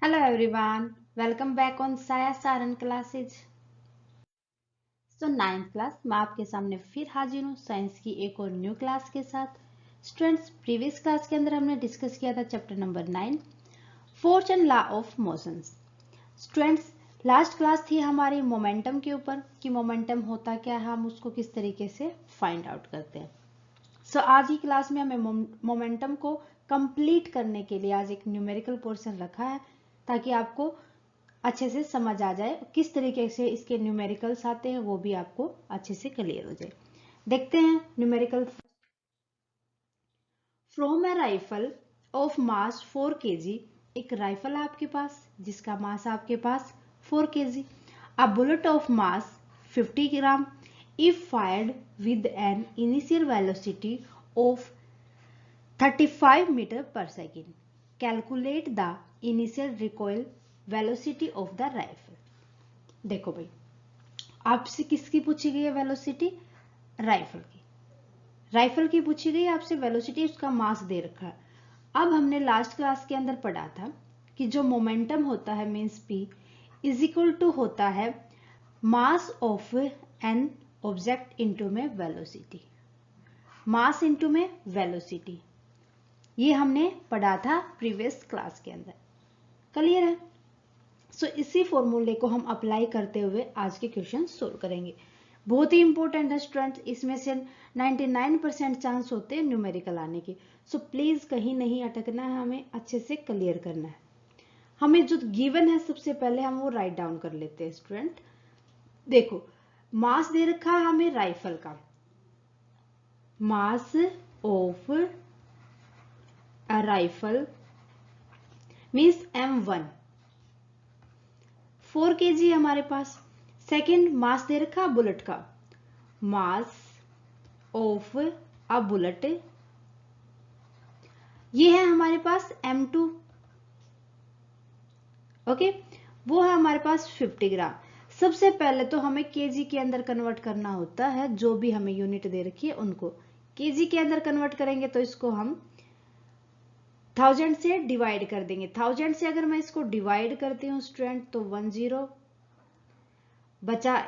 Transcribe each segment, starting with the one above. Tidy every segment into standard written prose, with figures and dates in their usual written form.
Hello everyone, welcome back on Saya Saran classes. So 9th class मैं आपके सामने फिर हाजिर हूँ साइंस की एक और न्यू क्लास के साथ। स्टूडेंट्स, प्रीवियस क्लास के अंदर हमने डिस्कस किया था chapter number 9, force and law of motions. Students, last class थी हमारी मोमेंटम के ऊपर कि मोमेंटम होता क्या है, हम उसको किस तरीके से फाइंड आउट करते हैं। सो आज की क्लास में हमें मोमेंटम को कंप्लीट करने के लिए आज एक न्यूमेरिकल पोर्शन रखा है ताकि आपको अच्छे से समझ आ जाए किस तरीके से इसके न्यूमेरिकल्स आते हैं, वो भी आपको अच्छे से क्लियर हो जाए। देखते हैं numerical. From a rifle of mass 4 kg, एक राइफल है आपके पास जिसका मास आपके पास 4 kg। A bullet of mass 50 gram if fired with an initial velocity of 35 metre पर second, calculate the initial recoil velocity of the rifle. देखो भाई, आपसे किसकी पूछी गई है वेलोसिटी? राइफल की पूछी गई है आपसे वेलोसिटी, उसका मास दे रखा है। अब हमने लास्ट क्लास के अंदर पढ़ा था कि जो मोमेंटम होता है means p is equal to होता है mass of an object into में वेलोसिटी, मास इनटू में वेलोसिटी। ये हमने पढ़ा था प्रीवियस क्लास के अंदर। क्लियर है? सो इसी फॉर्मूले को हम अप्लाई करते हुए आज के क्वेश्चन सोल्व करेंगे। बहुत ही इंपॉर्टेंट है स्टूडेंट, इसमें से 99% चांस होते हैं न्यूमेरिकल आने के। सो प्लीज कहीं नहीं अटकना है, हमें अच्छे से क्लियर करना है। हमें जो गिवन है सबसे पहले हम वो राइट डाउन कर लेते हैं स्टूडेंट। देखो, मास दे रखा है हमें राइफल का, mass of a rifle means m1 4 kg हमारे पास। सेकेंड, मास दे रखा बुलेट का, मास ऑफ अ बुलेट, ये है हमारे पास m2। ओके, वो है हमारे पास 50 ग्राम। सबसे पहले तो हमें केजी के अंदर कन्वर्ट करना होता है, जो भी हमें यूनिट दे रखी है उनको केजी के अंदर कन्वर्ट करेंगे तो इसको हम 1000 से डिवाइड कर देंगे। 1000 से अगर मैं इसको डिवाइड करती हूँ स्टूडेंट तो 10 बचा,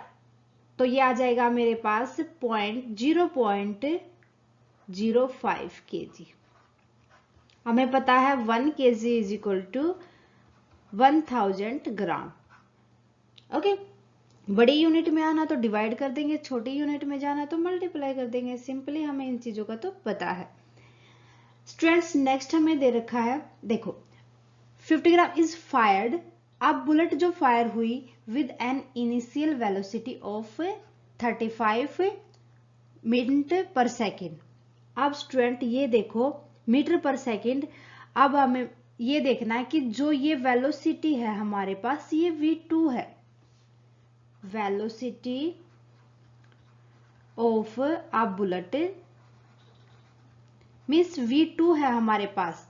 तो ये आ जाएगा मेरे पास 0.05 kg। हमें पता है 1 kg is equal to 1000 gram. Okay, बड़ी यूनिट में आना तो डिवाइड कर देंगे, छोटी यूनिट में जाना तो मल्टीप्लाई कर देंगे। सिंपली हमें इन चीजों का तो पता है। स्टूडेंट्स, नेक्स्ट हमें दे रखा है, देखो 50 ग्राम इज फायर्ड। अब बुलेट जो फायर हुई with an initial velocity of 35 metre पर सेकेंड। अब स्टूडेंट ये देखो, मीटर पर सेकेंड। अब हमें ये देखना है कि जो ये वेलोसिटी है हमारे पास ये v2 है, velocity of a bullet means v2 है हमारे पास।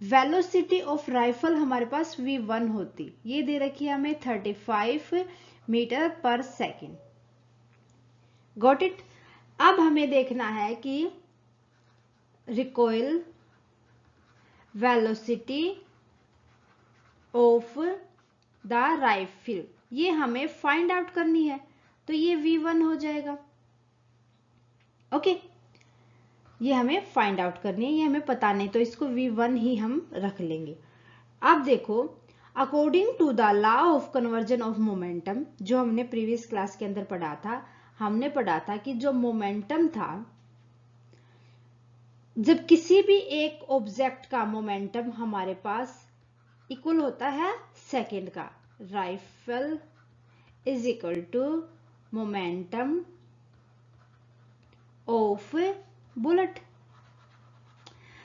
वेलोसिटी ऑफ राइफल हमारे पास v1 होती, ये दे रखी है हमें 35 मीटर पर सेकेंड। Got it? अब हमें देखना है कि recoil velocity of the rifle, ये हमें फाइंड आउट करनी है, तो ये v1 हो जाएगा। ओके, ये हमें फाइंड आउट करनी है, ये हमें पता नहीं तो इसको v1 ही हम रख लेंगे। अब देखो, according to the law of conversion of momentum, जो हमने प्रीवियस क्लास के अंदर पढ़ा था, हमने पढ़ा था कि जो मोमेंटम था, जब किसी भी एक ऑब्जेक्ट का मोमेंटम हमारे पास इक्वल होता है सेकेंड का, rifle is equal to momentum of bullet.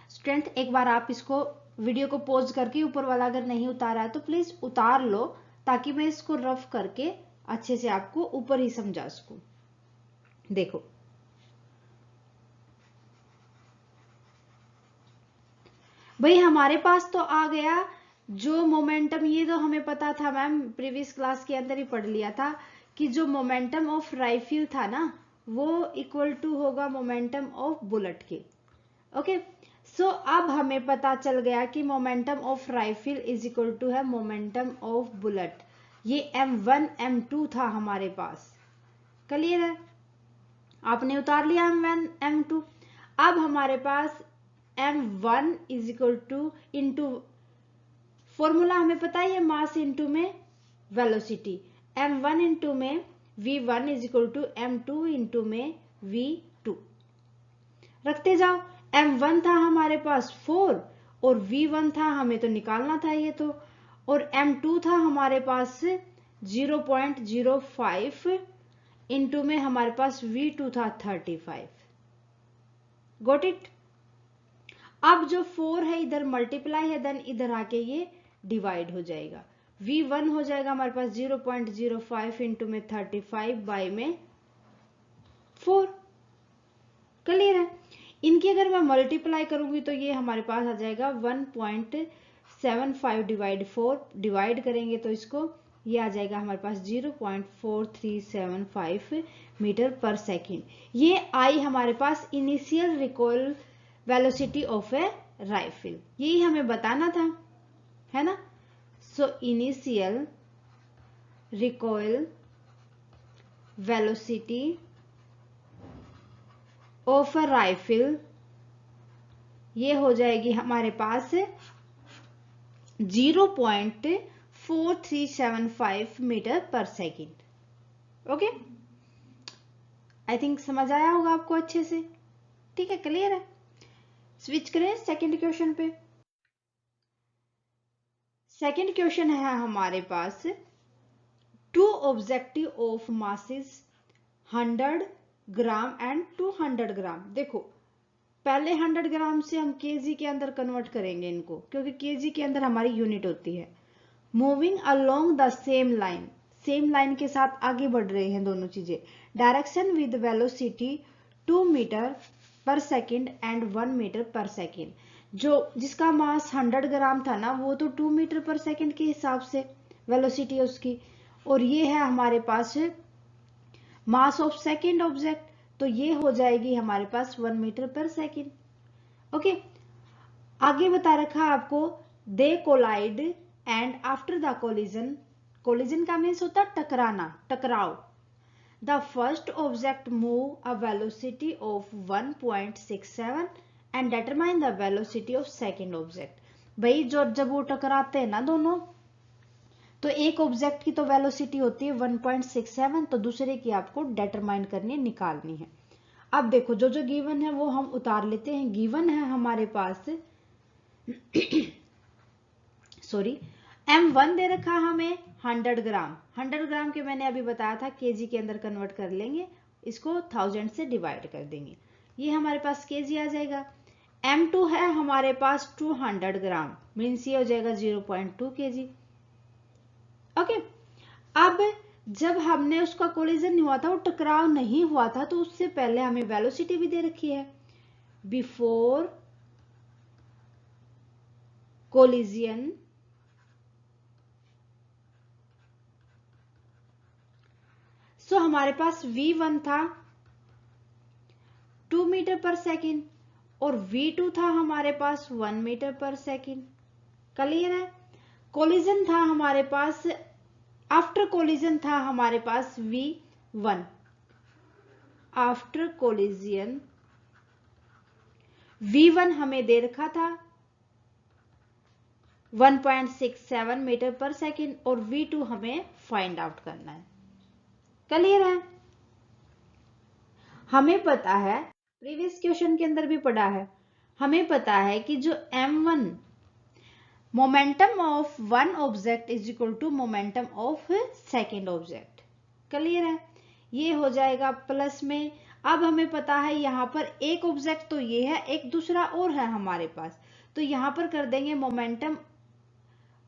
Student, एक बार आप इसको वीडियो को पॉज करके, ऊपर वाला अगर नहीं उतारा है तो प्लीज उतार लो ताकि मैं इसको रफ करके अच्छे से आपको ऊपर ही समझा सकूं। देखो, भाई हमारे पास तो आ गया जो मोमेंटम, ये तो हमें पता था मैम, प्रीवियस क्लास के अंदर ही पढ़ लिया था कि जो मोमेंटम ऑफ राइफल था ना वो इक्वल टू होगा मोमेंटम ऑफ बुलेट के। ओके, सो अब हमें पता चल गया कि momentum of rifle is equal to है मोमेंटम ऑफ बुलेट। ये m1 m2 था हमारे पास, क्लियर है, आपने उतार लिया m1 m2। अब हमारे पास m1 is equal two into, formula हमें पता है मास इंटू में वेलोसिटी, m1 इंटू में v1 is equal to m2 into में v2। रखते जाओ, m1 था हमारे पास 4 और v1 था, हमें तो निकालना था ये तो, और m2 था हमारे पास 0.05 इंटू में हमारे पास v2 था 35। Got it. अब जो 4 है इधर मल्टीप्लाई है, देन इधर आके ये डिवाइड हो जाएगा, v1 हो जाएगा हमारे पास 0.05 इंटू में 35 बाय में 4। क्लियर है। इनकी अगर मैं मल्टीप्लाई करूंगी तो ये हमारे पास आ जाएगा 1.75 डिवाइड 4, डिवाइड करेंगे तो इसको ये आ जाएगा हमारे पास 0.4375 मीटर पर सेकेंड। ये आई हमारे पास initial recoil velocity of a rifle, यही हमें बताना था, है ना। So initial recoil velocity of a rifle ये हो जाएगी हमारे पास 0.4375 मीटर पर सेकेंड। ओके, आई थिंक समझ आया होगा आपको अच्छे से, ठीक है, क्लियर है। स्विच करें सेकंड क्वेश्चन पे। सेकंड क्वेश्चन है हमारे पास, two objective of masses 100 gram and 200 gram. देखो पहले 100 ग्राम से हम केजी के अंदर कन्वर्ट करेंगे इनको, क्योंकि केजी के अंदर हमारी यूनिट होती है। Moving along the same line, same line के साथ आगे बढ़ रहे हैं दोनों चीजें। डायरेक्शन विद वेलोसिटी 2 मीटर पर सेकेंड एंड 1 मीटर पर सेकेंड। जो जिसका मास 100 ग्राम था ना, वो तो 2 मीटर पर सेकेंड के हिसाब से वेलोसिटी है उसकी, और ये है हमारे पास मास ऑफ सेकेंड ऑब्जेक्ट, तो ये हो जाएगी हमारे पास 1 मीटर पर सेकेंड। ओके, आगे बता रखा आपको, they collide and after the collision, collision का मीन्स होता है टकराना, टकराव। The first object move a velocity of 1.67 and determine the velocity of second object. भाई जो जब वो टकराते हैं ना दोनों, तो एक ऑब्जेक्ट की तो वेलोसिटी होती है 1.67, तो दूसरे की आपको डिटरमाइन करनी है, निकालनी है। अब देखो जो जो गिवन है वो हम उतार लेते हैं। गिवन है हमारे पास सॉरी, m1 दे रखा हमें 100 ग्राम, 100 ग्राम के मैंने अभी बताया था केजी के अंदर कन्वर्ट कर लेंगे, इसको 1000 से डिवाइड कर देंगे, ये हमारे पास केजी आ जाएगा। m2 है हमारे पास 200 ग्राम, मीन्स ये हो जाएगा 0.2 केजी। ओके, अब जब हमने उसका कोलिजन नहीं हुआ था, वो टकराव नहीं हुआ था, तो उससे पहले हमें वेलोसिटी भी दे रखी है, बिफोर कोलिजन सो हमारे पास v1 था 2 मीटर पर सेकेंड और v2 था हमारे पास 1 मीटर पर सेकेंड। क्लियर है। कोलिजन था हमारे पास, आफ्टर कोलिजन था हमारे पास v1, आफ्टर कोलिजन v1 हमें दे रखा था 1.67 मीटर पर सेकेंड और v2 हमें फाइंड आउट करना है। क्लियर है। हमें पता है, प्रीवियस क्वेश्चन के अंदर भी पढ़ा है, हमें पता है कि जो m1 momentum of one object is equal to momentum of second object. Clear है। ये हो जाएगा प्लस में, अब हमें पता है यहां पर एक ऑब्जेक्ट तो ये है, एक दूसरा और है हमारे पास, तो यहां पर कर देंगे momentum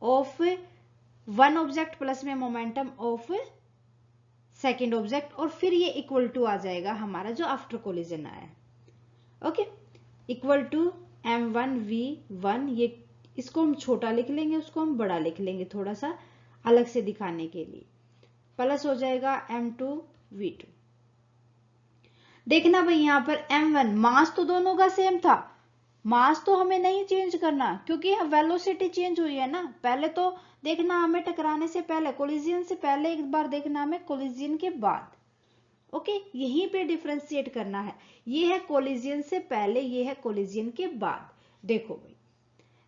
of one object plus में मोमेंटम ऑफ सेकेंड ऑब्जेक्ट, और फिर ये इक्वल टू आ जाएगा हमारा जो आफ्टर कोलिजन आया। ओके, इक्वल टू m1v1, ये इसको हम छोटा लिख लेंगे, उसको हम बड़ा लिख लेंगे थोड़ा सा अलग से दिखाने के लिए, प्लस हो जाएगा m2v2। देखना भाई यहां पर m1 मास तो दोनों का सेम था, मास तो हमें नहीं चेंज करना, क्योंकि वेलोसिटी चेंज हुई है ना। पहले तो देखना हमें टकराने से पहले, कोलिजन से पहले, एक बार देखना हमें कोलिजन के बाद। ओके, यहीं पे डिफरेंशिएट करना है। ये है कोलिजन से पहले, ये है कोलिजन के बाद। देखो भाई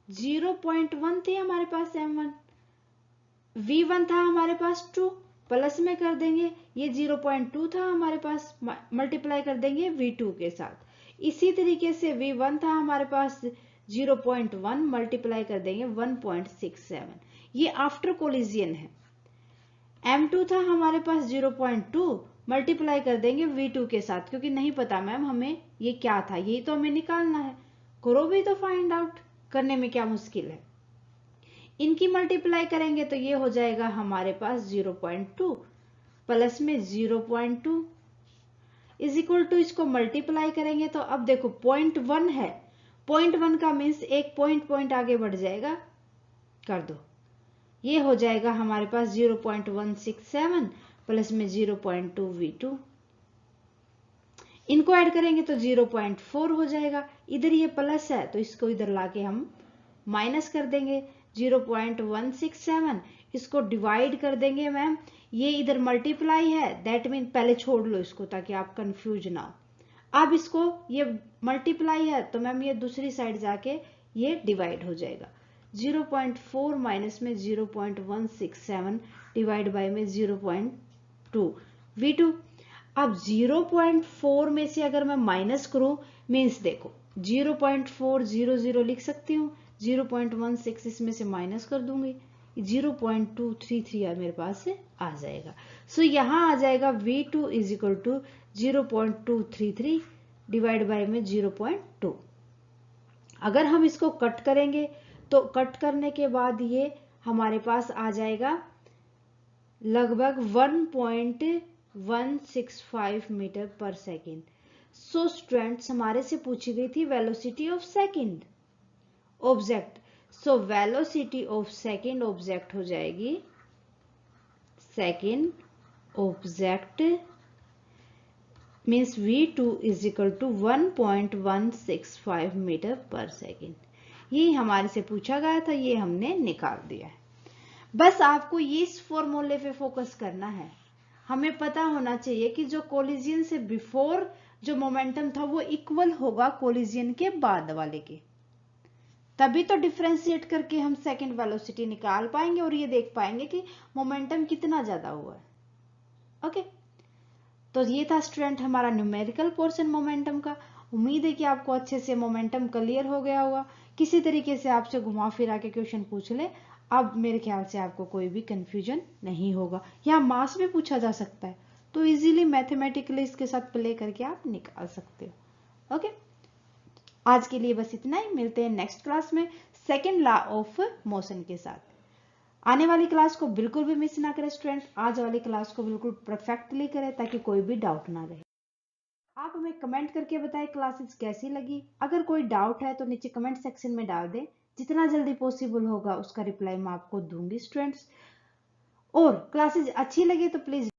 0.1 थी हमारे पास m1, v1 था हमारे पास 2, प्लस में कर देंगे, ये 0.2 था हमारे पास, मल्टीप्लाई कर देंगे v2 के साथ। इसी तरीके से v1 था हमारे पास 0.1, मल्टीप्लाई कर देंगे 1.67, ये आफ्टर कोलिजन है। m2 था हमारे पास 0.2, मल्टीप्लाई कर देंगे v2 के साथ, क्योंकि नहीं पता मैम हमें ये क्या था, यही तो हमें निकालना है। करो भी तो फाइंड आउट, करने में क्या मुश्किल है। इनकी मल्टीप्लाई करेंगे तो ये हो जाएगा हमारे पास 0.2 प्लस में 0.2 इज इक्वल टू, इसको मल्टीप्लाई करेंगे तो अब देखो 0.1 है, 0.1 का मीन्स एक पॉइंट आगे बढ़ जाएगा, कर दो, ये हो जाएगा हमारे पास 0.167 प्लस में 0.2 v2। इनको ऐड करेंगे तो 0.4 हो जाएगा, इधर ये प्लस है तो इसको इधर लाके हम माइनस कर देंगे 0.167, इसको डिवाइड कर देंगे मैम, ये इधर मल्टीप्लाई है, दैट मीन पहले छोड़ लो इसको ताकि आप कंफ्यूज ना हो। अब इसको ये मल्टीप्लाई है तो मैम ये दूसरी साइड जाके ये डिवाइड हो जाएगा, 0.4 माइनस में 0.167 डिवाइड बाय में 0.2 v2। अब 0.4 में से अगर मैं माइनस करूं, मीन्स देखो 0.400 लिख सकती हूँ, 0.16 इसमें से माइनस कर दूंगी, 0.233 मेरे पास से आ जाएगा। सो यहाँ आ जाएगा v2 is equal to 0.233 divide by में 0.2। अगर हम इसको कट करेंगे तो कट करने के बाद ये हमारे पास आ जाएगा लगभग 1.165 मीटर पर सेकेंड। सो स्टूडेंट्स हमारे से पूछी गई थी velocity of second object. So velocity of second object हो जाएगी, second object means v2 is equal to 1.165 metre पर सेकेंड। ये हमारे से पूछा गया था, ये हमने निकाल दिया है। बस आपको इस फॉर्मूले पे फोकस करना है। हमें पता होना चाहिए कि जो कोलिजन से बिफोर जो मोमेंटम था वो इक्वल होगा कोलिजन के बाद वाले के, तभी तो डिफरेंशिएट करके हम सेकंड वेलोसिटी निकाल पाएंगे और ये देख पाएंगे कि मोमेंटम कितना ज्यादा हुआ है। ओके, तो ये था स्टूडेंट हमारा न्यूमेरिकल पोर्शन मोमेंटम का। उम्मीद है कि आपको अच्छे से मोमेंटम क्लियर हो गया होगा। किसी तरीके से आपसे घुमा फिरा के क्वेश्चन पूछ ले, अब मेरे ख्याल से आपको कोई भी कंफ्यूजन नहीं होगा। यहाँ मास भी पूछा जा सकता है तो इजीली मैथमेटिकली इसके साथ प्ले करके आप निकाल सकते हो। ओके, आज के लिए बस इतना ही, मिलते हैं नेक्स्ट क्लास में सेकेंड लॉ ऑफ मोशन के साथ। आने वाली क्लास को बिल्कुल भी मिस ना करें स्टूडेंट, आज वाली क्लास को बिल्कुल परफेक्टली करें ताकि कोई भी डाउट ना रहे। आप हमें कमेंट करके बताएं क्लासेस कैसी लगी। अगर कोई डाउट है तो नीचे कमेंट सेक्शन में डाल दें, जितना जल्दी पॉसिबल होगा उसका रिप्लाई मैं आपको दूंगी स्टूडेंट्स। और क्लासेस अच्छी लगी तो प्लीज